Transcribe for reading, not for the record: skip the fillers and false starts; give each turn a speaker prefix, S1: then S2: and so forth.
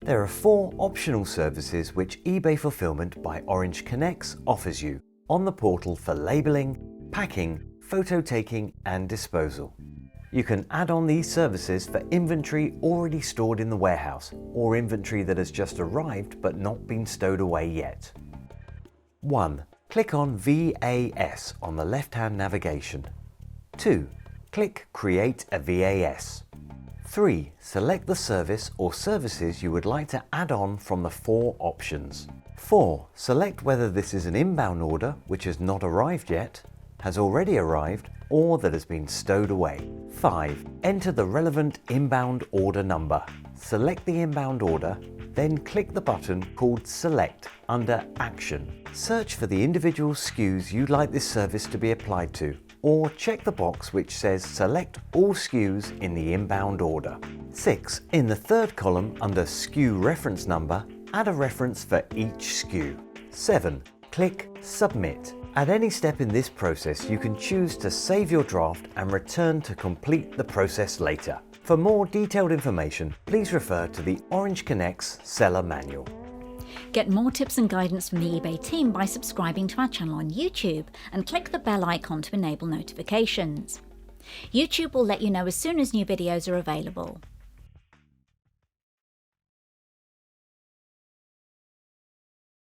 S1: There are 4 optional services which eBay Fulfillment by Orange Connex offers you on the portal for labeling, packing, photo taking and disposal. You can add on these services for inventory already stored in the warehouse or inventory that has just arrived but not been stowed away yet. 1. Click on VAS on the left-hand navigation. 2. Click Create a VAS. 3. Select the service or services you would like to add on from the 4 options. 4. Select whether this is an inbound order which has not arrived yet, has already arrived, or that has been stowed away. 5. Enter the relevant inbound order number. Select the inbound order, then click the button called Select under Action. Search for the individual SKUs you'd like this service to be applied to, or check the box which says Select all SKUs in the inbound order. 6. In the 3rd column under SKU reference number, add a reference for each SKU. 7. Click Submit. At any step in this process, you can choose to save your draft and return to complete the process later. For more detailed information, please refer to the Orange Connex Seller Manual.
S2: Get more tips and guidance from the eBay team by subscribing to our channel on YouTube and click the bell icon to enable notifications. YouTube will let you know as soon as new videos are available.